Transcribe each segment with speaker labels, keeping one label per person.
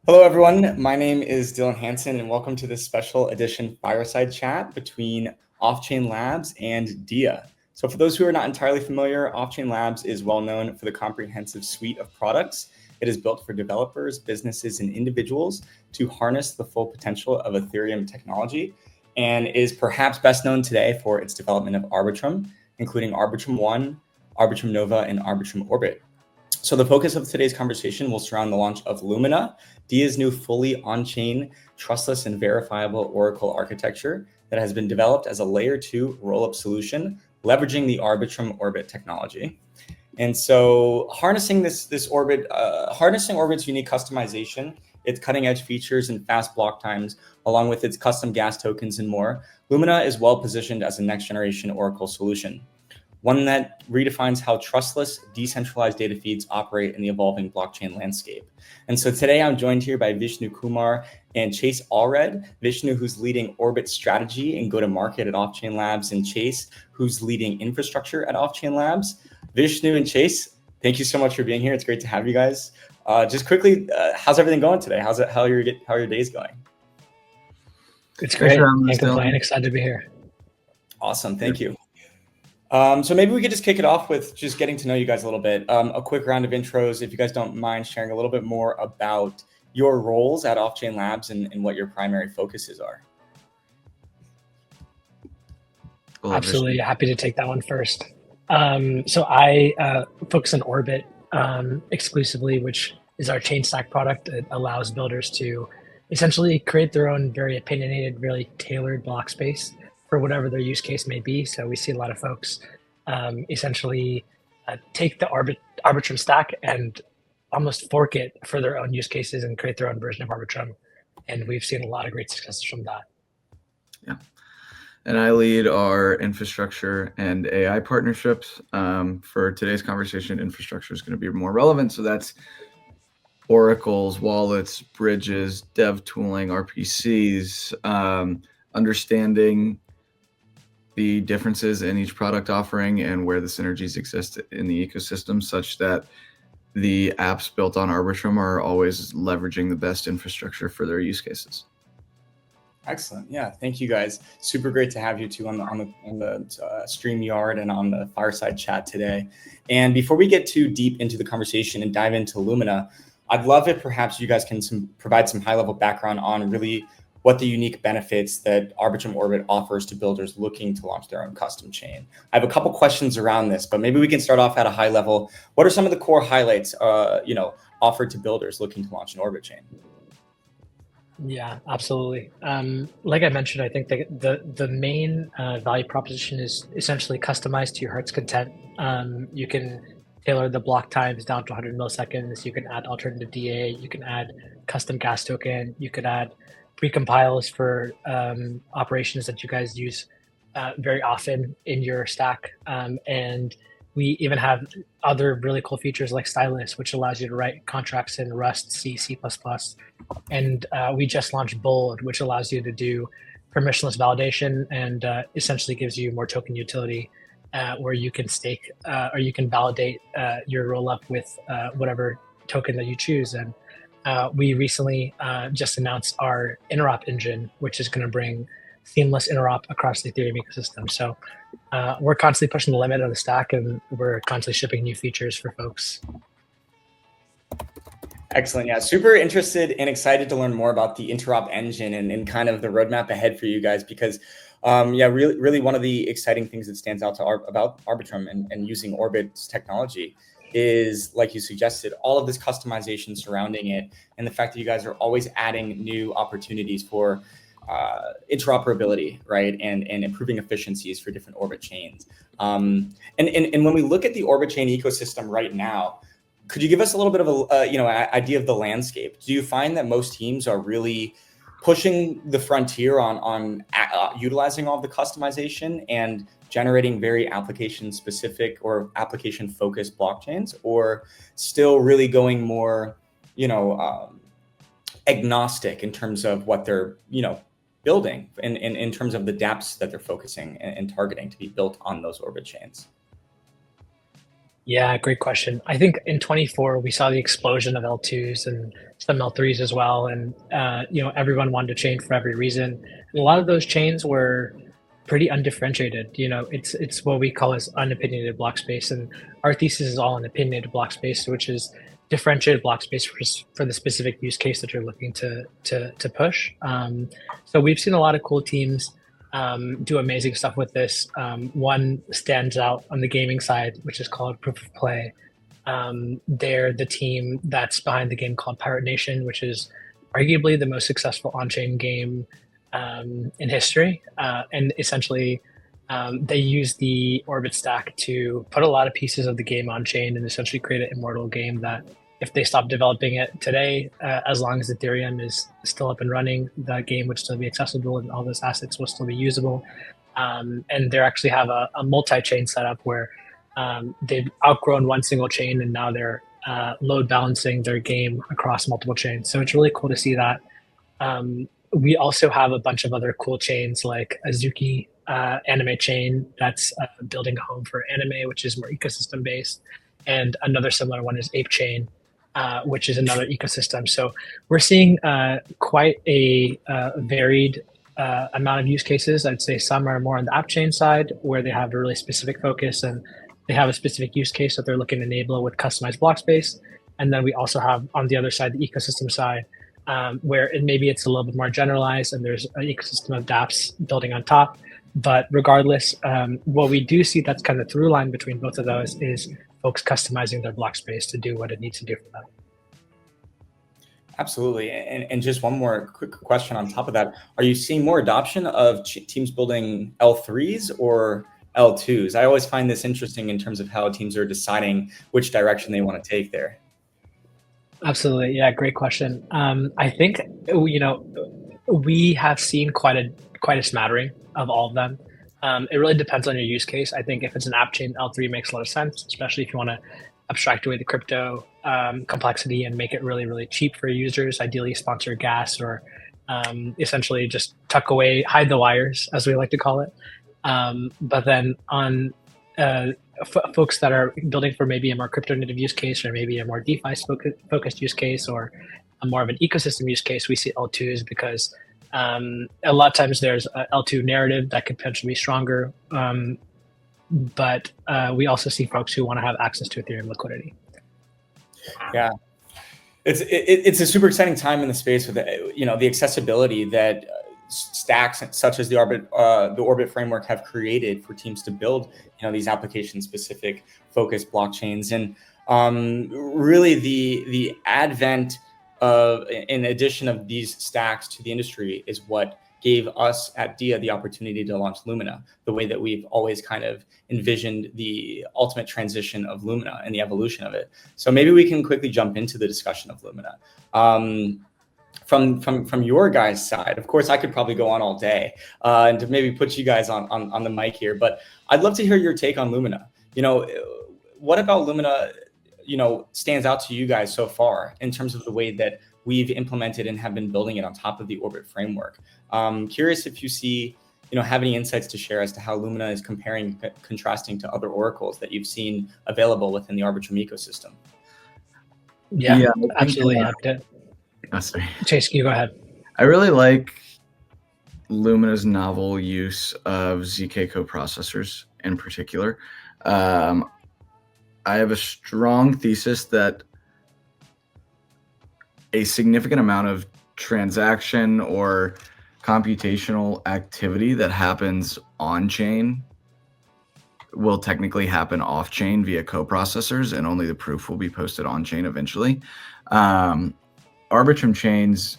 Speaker 1: Hello, everyone. My name is Dylan Hansen, and welcome to this special edition Fireside chat between Offchain Labs and DIA. So for those who are not entirely familiar, Offchain Labs is well known for the comprehensive suite of products it is built for developers, businesses, and individuals to harness the full potential of Ethereum technology, and is perhaps best known today for its development of Arbitrum, including Arbitrum 1, Arbitrum Nova, and Arbitrum Orbit. So the focus of today's conversation will surround the launch of Lumina, DIA's new fully on-chain, trustless, and verifiable Oracle architecture that has been developed as a layer 2 rollup solution, leveraging the Arbitrum Orbit technology. And so harnessing Orbit's unique customization, its cutting-edge features and fast block times, along with its custom gas tokens and more, Lumina is well positioned as a next-generation Oracle solution, one that redefines how trustless, decentralized data feeds operate in the evolving blockchain landscape. And so today I'm joined here by Vishnu Kumar and Chase Alred. Vishnu, who's leading Orbit strategy and go-to-market at Offchain Labs, and Chase, who's leading infrastructure at Offchain Labs. Vishnu and Chase, thank you so much for being here. It's great to have you guys. Just quickly, how's everything going today? How are your days going?
Speaker 2: It's great. Can't complain. Excited to be here.
Speaker 1: Awesome. Thank you. So maybe we could just kick it off with just getting to know you guys a little bit. A quick round of intros, if you guys don't mind sharing a little bit more about your roles at Offchain Labs and what your primary focuses are.
Speaker 2: Absolutely. Happy to take that one first. So I focus on Orbit exclusively, which is our chain stack product. It allows builders to essentially create their own very opinionated, really tailored block space for whatever their use case may be. So we see a lot of folks essentially take the Arbitrum stack and almost fork it for their own use cases and create their own version of Arbitrum. And we've seen a lot of great successes from that.
Speaker 3: Yeah. And I lead our infrastructure and AI partnerships. For today's conversation, infrastructure is going to be more relevant. So that's oracles, wallets, bridges, dev tooling, RPCs, understanding the differences in each product offering and where the synergies exist in the ecosystem, such that the apps built on Arbitrum are always leveraging the best infrastructure for their use cases.
Speaker 1: Excellent. Yeah, thank you guys. Super great to have you two on the StreamYard and on the Fireside chat today. And before we get too deep into the conversation and dive into Lumina, I'd love if perhaps you guys can provide some high-level background on really what the unique benefits that Arbitrum Orbit offers to builders looking to launch their own custom chain. I have a couple questions around this, but maybe we can start off at a high level. What are some of the core highlights, offered to builders looking to launch an Orbit chain?
Speaker 2: Yeah, absolutely. Like I mentioned, I think the main value proposition is essentially customized to your heart's content. You can tailor the block times down to 100 milliseconds. You can add alternative DA. You can add custom gas token. You could add pre-compiles for operations that you guys use very often in your stack. And we even have other really cool features like Stylus, which allows you to write contracts in Rust, C, C++. And we just launched Bold, which allows you to do permissionless validation and essentially gives you more token utility where you can stake or you can validate your rollup with whatever token that you choose. And we recently just announced our interop engine, which is going to bring seamless interop across the Ethereum ecosystem. So we're constantly pushing the limit of the stack, and we're constantly shipping new features for folks.
Speaker 1: Excellent. Yeah, super interested and excited to learn more about the interop engine and kind of the roadmap ahead for you guys, because really one of the exciting things that stands out about Arbitrum and using Orbit's technology is, like you suggested, all of this customization surrounding it, and the fact that you guys are always adding new opportunities for interoperability, right, and improving efficiencies for different Orbit chains. And when we look at the Orbit chain ecosystem right now, could you give us a little bit of a idea of the landscape? Do you find that most teams are really pushing the frontier on utilizing all of the customization and generating very application specific or application focused blockchains, or still really going more agnostic in terms of what they're building and in terms of the dApps that they're focusing and targeting to be built on those Orbit chains?
Speaker 2: Yeah, great question. I think in 24 we saw the explosion of L2s and some L3s as well, and everyone wanted to chain for every reason. And a lot of those chains were pretty undifferentiated. It's what we call as unopinionated block space, and our thesis is all an opinionated block space, which is differentiated block space for the specific use case that you're looking to push. So we've seen a lot of cool teams do amazing stuff with this. One stands out on the gaming side, which is called Proof of Play. They're the team that's behind the game called Pirate Nation, which is arguably the most successful on-chain game in history. And essentially, they use the Orbit stack to put a lot of pieces of the game on-chain and essentially create an immortal game that if they stop developing it today, as long as Ethereum is still up and running, that game would still be accessible and all those assets will still be usable. And they actually have a multi-chain setup where they've outgrown one single chain and now they're load balancing their game across multiple chains. So it's really cool to see that. We also have a bunch of other cool chains like Azuki anime chain that's building a home for anime, which is more ecosystem based. And another similar one is Ape Chain, which is another ecosystem. So we're seeing quite a varied amount of use cases. I'd say some are more on the app chain side where they have a really specific focus and they have a specific use case that they're looking to enable with customized block space. And then we also have on the other side, the ecosystem side, where maybe it's a little bit more generalized and there's an ecosystem of dApps building on top. But regardless, what we do see that's kind of through line between both of those is folks customizing their block space to do what it needs to do for them.
Speaker 1: Absolutely. And just one more quick question on top of that. Are you seeing more adoption of teams building L3s or L2s? I always find this interesting in terms of how teams are deciding which direction they want to take there.
Speaker 2: Absolutely. Yeah, great question. I think, we have seen quite a smattering of all of them. It really depends on your use case. I think if it's an app chain, L3 makes a lot of sense, especially if you want to abstract away the crypto complexity and make it really, really cheap for users, ideally sponsor gas or essentially just hide the wires, as we like to call it. But then on folks that are building for maybe a more crypto native use case or maybe a more DeFi focused use case or a more of an ecosystem use case, we see L2s because a lot of times there's a L2 narrative that could potentially be stronger. But we also see folks who want to have access to Ethereum liquidity.
Speaker 1: Yeah, it's a super exciting time in the space with the accessibility that stacks such as the Orbit framework have created for teams to build these application specific focused blockchains, and really the advent of, in addition of these stacks to the industry, is what gave us at DIA the opportunity to launch Lumina the way that we've always kind of envisioned the ultimate transition of Lumina and the evolution of it. So maybe we can quickly jump into the discussion of Lumina. From your guys' side, of course, I could probably go on all day and to maybe put you guys on the mic here, but I'd love to hear your take on Lumina. What about Lumina, stands out to you guys so far in terms of the way that we've implemented and have been building it on top of the Orbit framework? Curious if you see, have any insights to share as to how Lumina is contrasting to other oracles that you've seen available within the Arbitrum ecosystem.
Speaker 2: Yeah, absolutely.
Speaker 3: Sorry.
Speaker 2: Chase, you go ahead.
Speaker 3: I really like Lumina's novel use of ZK coprocessors in particular. I have a strong thesis that a significant amount of transaction or computational activity that happens on-chain will technically happen off-chain via coprocessors, and only the proof will be posted on-chain eventually. Arbitrum chains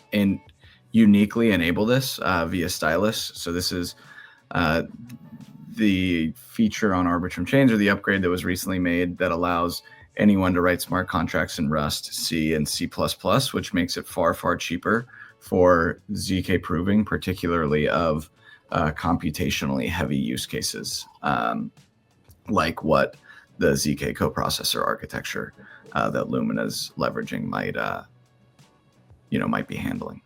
Speaker 3: uniquely enable this via Stylus. So this is the feature on Arbitrum chains, or the upgrade that was recently made, that allows anyone to write smart contracts in Rust, C, and C++, which makes it far, far cheaper for ZK proving, particularly of computationally heavy use cases, like what the ZK coprocessor architecture that Lumina's leveraging might be handling.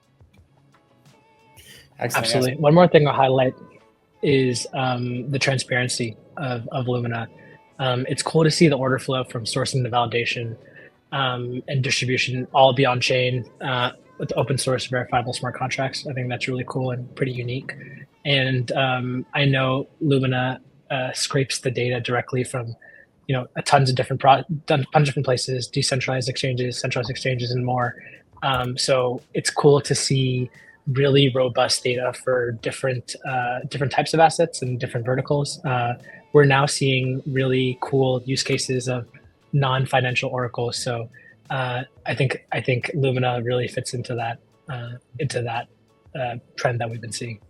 Speaker 1: Excellent.
Speaker 2: Absolutely. One more thing I'll highlight is the transparency of Lumina. It's cool to see the order flow from sourcing to validation and distribution all be on chain with open source verifiable smart contracts. I think that's really cool and pretty unique. And I know Lumina scrapes the data directly from a tons of different tons of different places, decentralized exchanges, centralized exchanges, and more. So it's cool to see really robust data for different types of assets and different verticals. We're now seeing really cool use cases of non-financial oracles. So I think Lumina really fits into that trend that we've been seeing.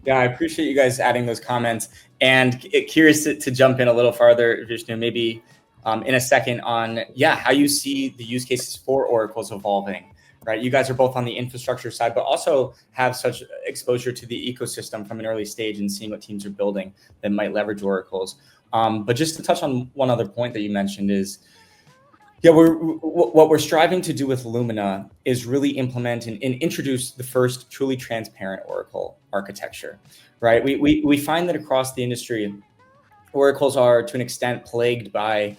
Speaker 1: Yeah, I appreciate you guys adding those comments, and curious to jump in a little farther, Vishnu, maybe in a second on how you see the use cases for oracles evolving. Right, you guys are both on the infrastructure side, but also have such exposure to the ecosystem from an early stage and seeing what teams are building that might leverage oracles. But just to touch on one other point that you mentioned is, what we're striving to do with Lumina is really implement and introduce the first truly transparent Oracle architecture, right? We find that across the industry, oracles are to an extent plagued by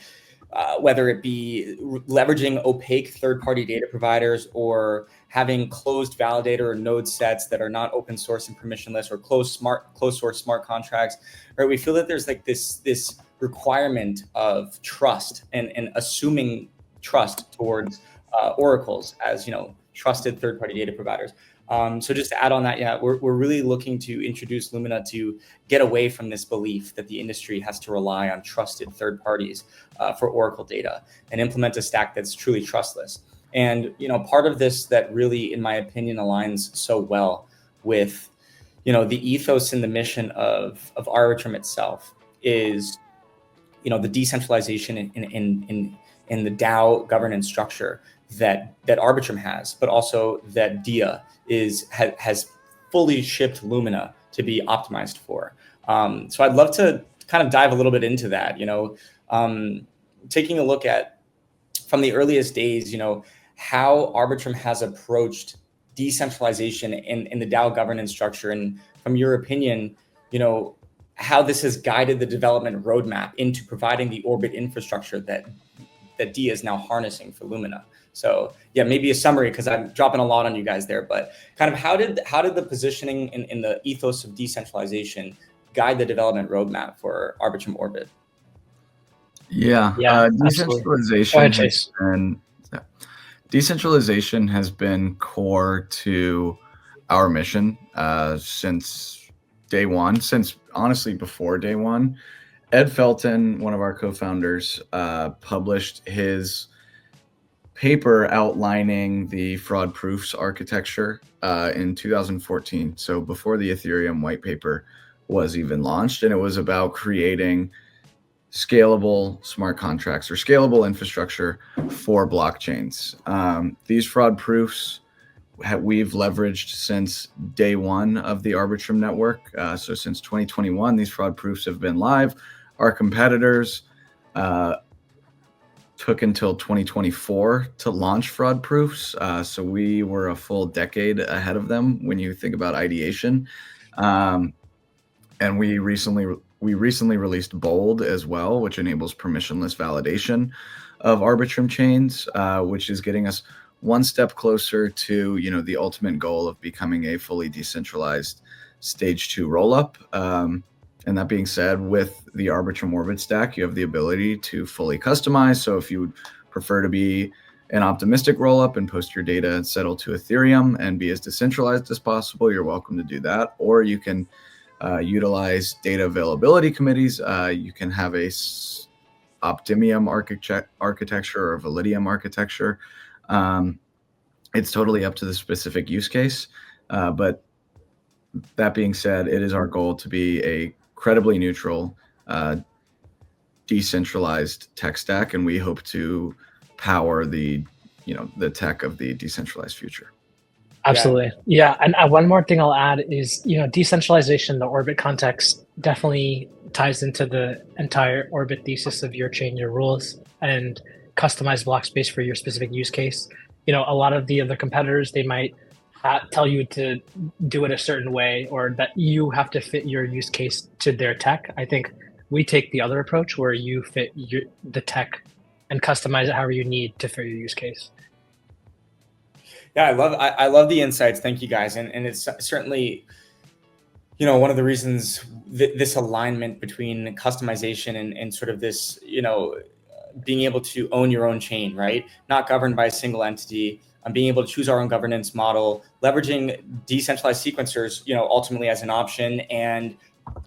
Speaker 1: whether it be leveraging opaque third-party data providers or having closed validator or node sets that are not open source and permissionless, or closed source smart contracts, right? We feel that there's like this requirement of trust and assuming trust towards oracles as trusted third-party data providers. So just to add on that, we're really looking to introduce Lumina to get away from this belief that the industry has to rely on trusted third parties for Oracle data and implement a stack that's truly trustless. And part of this that really, in my opinion, aligns so well with the ethos and the mission of Arbitrum itself is the decentralization in the DAO governance structure that Arbitrum has, but also that DIA has fully shipped Lumina to be optimized for. So I'd love to kind of dive a little bit into that. Taking a look at from the earliest days, how Arbitrum has approached decentralization in the DAO governance structure, and from your opinion, how this has guided the development roadmap into providing the Orbit infrastructure that DIA is now harnessing for Lumina. So maybe a summary, because I'm dropping a lot on you guys there, but kind of how did the positioning in the ethos of decentralization guide the development roadmap for Arbitrum Orbit?
Speaker 3: Decentralization has been core to our mission since day one, since honestly before day one. Ed Felton, one of our co-founders, published his paper outlining the fraud proofs architecture in 2014. So before the Ethereum white paper was even launched, and it was about creating scalable smart contracts or scalable infrastructure for blockchains. These fraud proofs we've leveraged since day one of the Arbitrum network. So since 2021, these fraud proofs have been live. Our competitors took until 2024 to launch fraud proofs. So we were a full decade ahead of them when you think about ideation. And we recently released Bold as well, which enables permissionless validation of Arbitrum chains, which is getting us one step closer to the ultimate goal of becoming a fully decentralized stage 2 rollup. And that being said, with the Arbitrum Orbit stack, you have the ability to fully customize. So if you would prefer to be an optimistic rollup and post your data and settle to Ethereum and be as decentralized as possible, you're welcome to do that. Or you can utilize data availability committees. You can have a Optimium architecture or Validium architecture. It's totally up to the specific use case. But that being said, it is our goal to be a credibly neutral, decentralized tech stack, and we hope to power the tech of the decentralized future.
Speaker 2: Absolutely. Yeah. And one more thing I'll add is, decentralization, the Orbit context definitely ties into the entire Orbit thesis of your chain, your rules, and customized block space for your specific use case. A lot of the other competitors, they might tell you to do it a certain way, or that you have to fit your use case to their tech. I think We take the other approach where you fit the tech and customize it however you need to fit your use case.
Speaker 1: Yeah, I love the insights. Thank you guys. And it's certainly, you know, one of the reasons this alignment between customization and sort of this, you know, being able to own your own chain, right? Not governed by a single entity, being able to choose our own governance model, leveraging decentralized sequencers, you know, ultimately as an option, and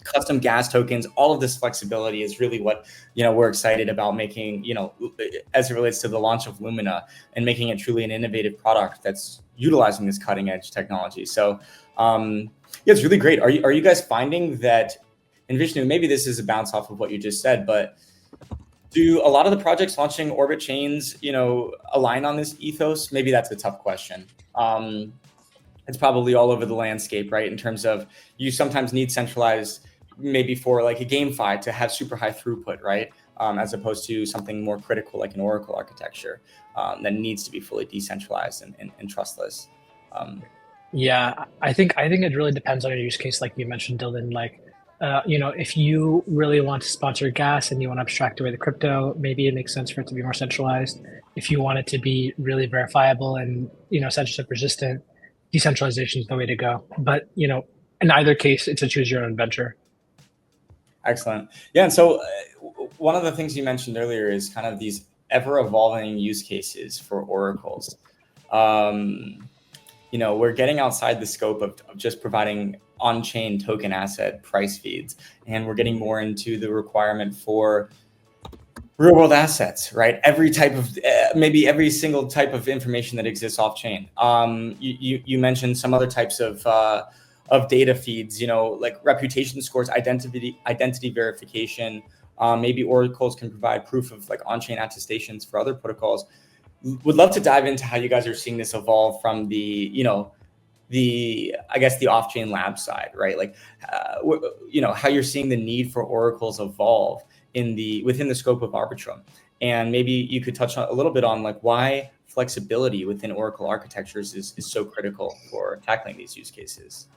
Speaker 1: custom gas tokens. All of this flexibility is really what, you know, we're excited about making, you know, as it relates to the launch of Lumina and making it truly an innovative product that's utilizing this cutting edge technology. So yeah, it's really great. Are you guys finding that, and Vishnu, maybe this is a bounce off of what you just said, but do a lot of the projects launching Orbit chains, you know, align on this ethos? Maybe that's a tough question. It's probably all over the landscape, right? In terms of, you sometimes need centralized, maybe for like a GameFi to have super high throughput, right? As opposed to something more critical like an Oracle architecture that needs to be fully decentralized and trustless.
Speaker 2: Yeah, I think it really depends on your use case, like you mentioned, Dylan. Like, you know, if you really want to sponsor gas and you want to abstract away the crypto, maybe it makes sense for it to be more centralized. If you want it to be really verifiable and, you know, censorship resistant, decentralization is the way to go. But, you know, in either case, it's a choose your own venture.
Speaker 1: Excellent. Yeah, and so one of the things you mentioned earlier is kind of these ever evolving use cases for oracles. You know, we're getting outside the scope of just providing on-chain token asset price feeds, and we're getting more into the requirement for real-world assets, right? Every type of, maybe every single type of information that exists off-chain. You mentioned some other types of data feeds, you know, like reputation scores, identity verification. Maybe oracles can provide proof of like on-chain attestations for other protocols. Would love to dive into how you guys are seeing this evolve from the, you know, I guess the off-chain lab side, right? Like, you know, how you're seeing the need for oracles evolve within the scope of Arbitrum. And maybe you could touch a little bit on like why flexibility within Oracle architectures is so critical for tackling these use cases.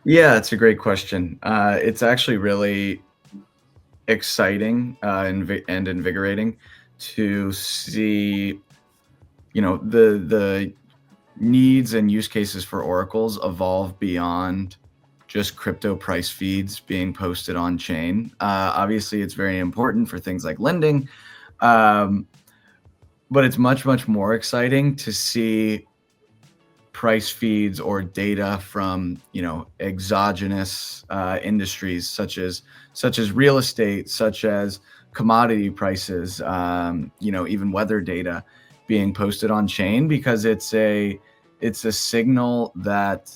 Speaker 3: Yeah, it's a great question. It's actually really exciting and invigorating to see, you know, the needs and use cases for oracles evolve beyond just crypto price feeds being posted on chain. Obviously, it's very important for things like lending, but it's much more exciting to see price feeds or data from, you know, exogenous industries such as real estate, such as commodity prices, you know, even weather data being posted on chain, because it's a signal that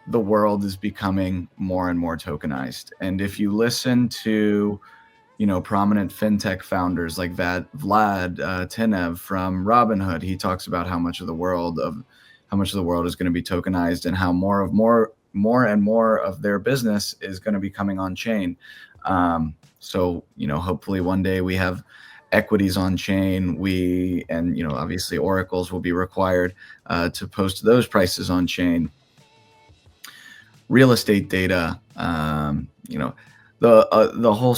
Speaker 3: the world is becoming more and more tokenized. And if you listen to, you know, prominent fintech founders like Vlad Tenev from Robinhood, he talks about how much of the world is going to be tokenized, and how more and more of their business is going to be coming on chain. So, you know, hopefully one day we have equities on chain. And, you know, obviously oracles will be required to post those prices on chain. Real estate data, you know, the whole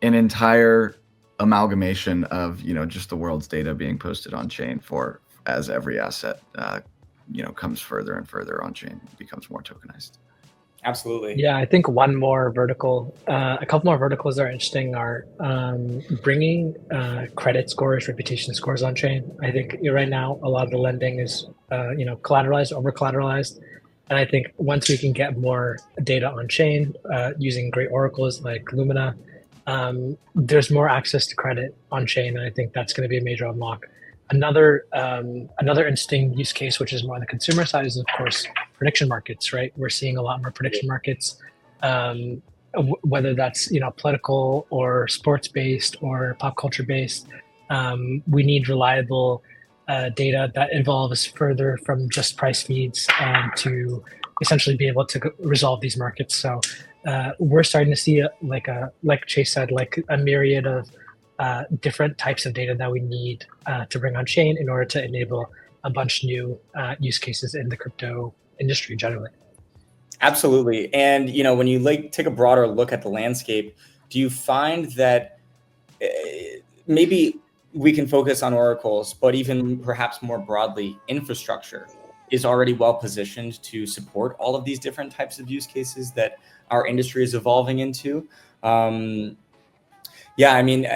Speaker 3: an entire amalgamation of, you know, just the world's data being posted on chain as every asset, you know, comes further and further on chain, becomes more tokenized.
Speaker 1: Absolutely.
Speaker 2: Yeah, I think one more vertical, a couple more verticals that are interesting are bringing credit scores, reputation scores on chain. I think right now a lot of the lending is, you know, collateralized, over collateralized. And I think once we can get more data on chain using great oracles like Lumina, there's more access to credit on chain. And I think that's going to be a major unlock. Another interesting use case, which is more on the consumer side, is of course prediction markets. Right, we're seeing a lot more prediction markets, whether that's, you know, political or sports based or pop culture based. We need reliable data that evolves further from just price feeds to essentially be able to resolve these markets. So we're starting to see like Chase said, like a myriad of different types of data that we need to bring on chain in order to enable a bunch of new use cases in the crypto industry generally.
Speaker 1: Absolutely. And, when you take a broader look at the landscape, do you find that maybe we can focus on oracles, but even perhaps more broadly, infrastructure is already well positioned to support all of these different types of use cases that our industry is evolving into? Yeah, I mean,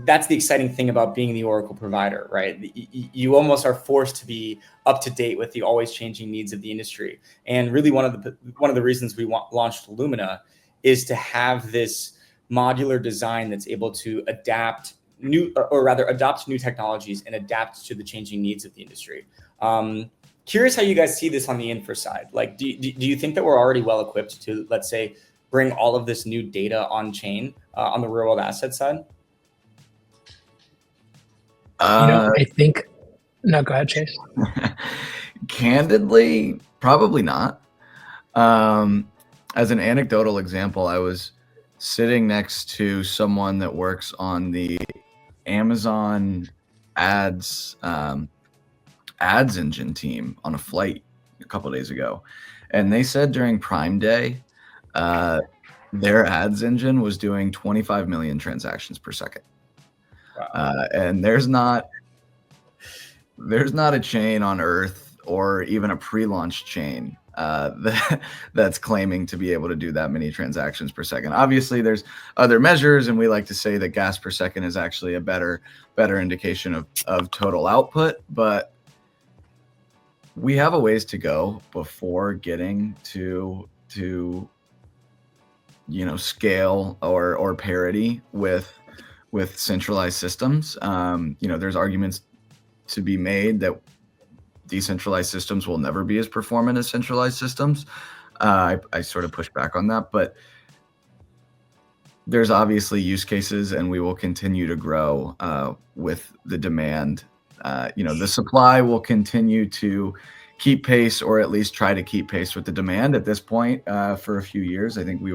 Speaker 1: that's the exciting thing about being the Oracle provider, right? You almost are forced to be up to date with the always changing needs of the industry. And really, one of the reasons we launched Lumina is to have this modular design that's able to adopt new technologies and adapt to the changing needs of the industry. Curious how you guys see this on the infra side. Like, do you think that we're already well equipped to, let's say, bring all of this new data on chain on the real world asset side?
Speaker 2: I think, no, go ahead, Chase.
Speaker 3: Candidly, probably not. As an anecdotal example, I was sitting next to someone that works on the Amazon ads engine team on a flight a couple of days ago, and they said during Prime Day, their ads engine was doing 25 million transactions per second. Wow. And there's not a chain on Earth or even a pre-launch chain that's claiming to be able to do that many transactions per second. Obviously, there's other measures, and we like to say that gas per second is actually a better indication of total output, but we have a ways to go before getting to scale or parity with centralized systems. There's arguments to be made that decentralized systems will never be as performant as centralized systems. I sort of push back on that, but there's obviously use cases, and we will continue to grow with the demand. The supply will continue to keep pace, or at least try to keep pace with the demand. At this point, for a few years, I think we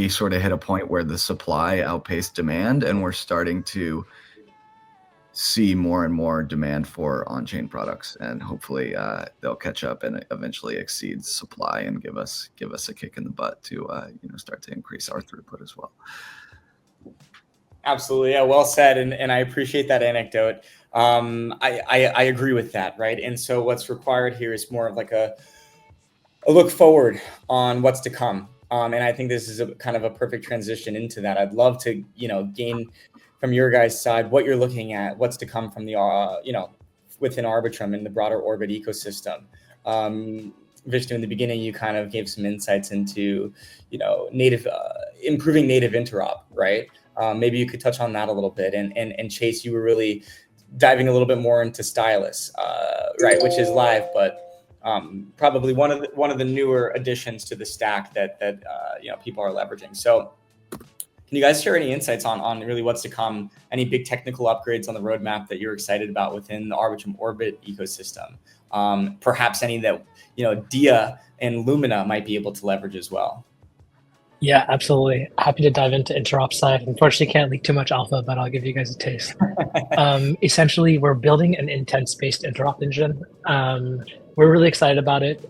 Speaker 3: sort of hit a point where the supply outpaced demand, and we're starting to see more and more demand for on-chain products, and hopefully they'll catch up and eventually exceed supply and give us a kick in the butt to start to increase our throughput as well.
Speaker 1: Absolutely, yeah, well said, and I appreciate that anecdote. I agree with that, right? And so what's required here is more of like a look forward on what's to come. And I think this is a kind of a perfect transition into that. I'd love to, gain from your guys' side what you're looking at, what's to come from the, within Arbitrum and the broader Orbit ecosystem. Vishnu, in the beginning, you kind of gave some insights into, improving native interop, right? Maybe you could touch on that a little bit. And Chase, you were really diving a little bit more into Stylus, right, which is live, but probably one of the newer additions to the stack that people are leveraging. So, can you guys share any insights on really what's to come? Any big technical upgrades on the roadmap that you're excited about within the Arbitrum Orbit ecosystem? Perhaps any that DIA and Lumina might be able to leverage as well.
Speaker 2: Yeah, absolutely. Happy to dive into interop side. Unfortunately, can't leak too much alpha, but I'll give you guys a taste. Essentially, we're building an intent-based interop engine. We're really excited about it.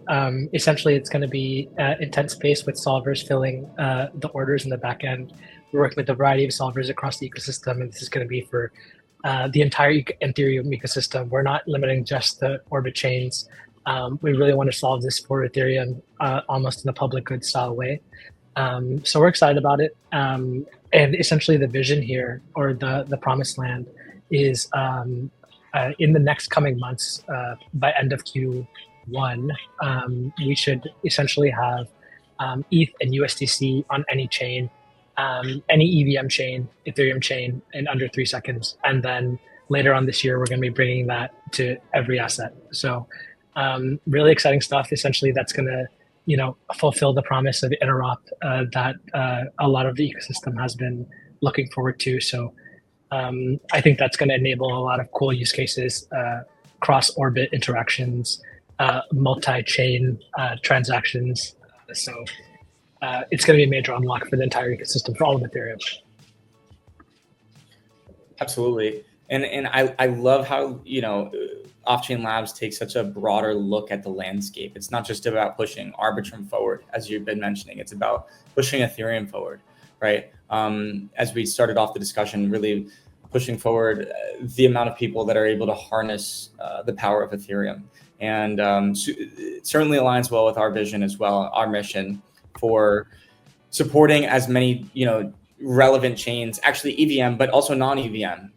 Speaker 2: Essentially, it's going to be intent-based with solvers filling the orders in the back end. We're working with a variety of solvers across the ecosystem, and this is going to be for the entire Ethereum ecosystem. We're not limiting just the Orbit chains. We really want to solve this for Ethereum almost in a public good style way. So we're excited about it. And essentially the vision here, or the promised land, is in the next coming months, by end of Q1, we should essentially have ETH and USDC on any chain, any EVM chain, Ethereum chain, in under 3 seconds. And then later on this year, we're going to be bringing that to every asset. So really exciting stuff. Essentially, that's going to fulfill the promise of interop that a lot of the ecosystem has been looking forward to. So I think that's going to enable a lot of cool use cases, cross-orbit interactions, multi-chain transactions. So it's going to be a major unlock for the entire ecosystem for all of Ethereum.
Speaker 1: Absolutely. And I love how, Offchain Labs takes such a broader look at the landscape. It's not just about pushing Arbitrum forward, as you've been mentioning. It's about pushing Ethereum forward, right? As we started off the discussion, really pushing forward the amount of people that are able to harness the power of Ethereum. And it certainly aligns well with our vision as well, our mission for supporting as many, relevant chains, actually EVM, but also non-EVM,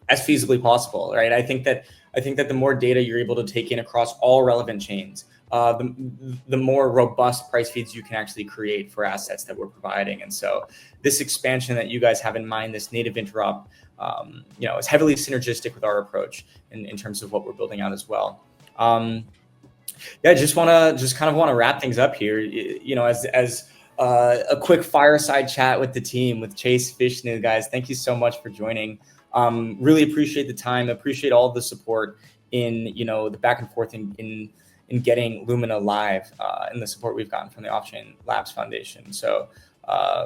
Speaker 1: as feasibly possible, right? I think that the more data you're able to take in across all relevant chains, the more robust price feeds you can actually create for assets that we're providing. And so this expansion that you guys have in mind, this native interop, is heavily synergistic with our approach in terms of what we're building out as well. Yeah, just kind of want to wrap things up here, as a quick fireside chat with the team, with Chase, Vishnu, guys. Thank you so much for joining. Really appreciate the time, appreciate all the support in, the back and forth in getting Lumina live, and the support we've gotten from the Offchain Labs Foundation. So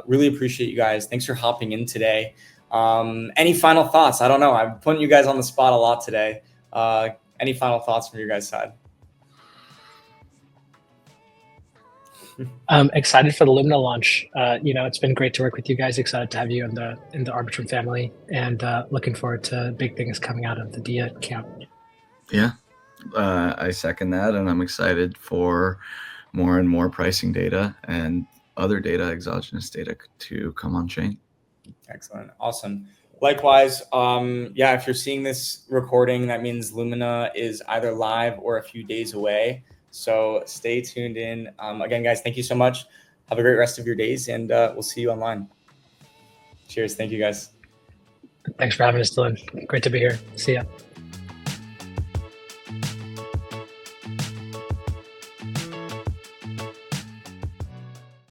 Speaker 1: really appreciate you guys. Thanks for hopping in today. Any final thoughts? I don't know. I'm putting you guys on the spot a lot today. Any final thoughts from your guys' side?
Speaker 2: Excited for the Lumina launch. It's been great to work with you guys. Excited to have you in the Arbitrum family, and looking forward to big things coming out of the DIA camp.
Speaker 3: Yeah, I second that, and I'm excited for more and more pricing data and other data, exogenous data, to come on chain.
Speaker 1: Excellent, awesome. Likewise, if you're seeing this recording, that means Lumina is either live or a few days away. So stay tuned in. Again, guys, thank you so much. Have a great rest of your days, and we'll see you online. Cheers. Thank you, guys.
Speaker 2: Thanks for having us, Dylan. Great to be here. See ya.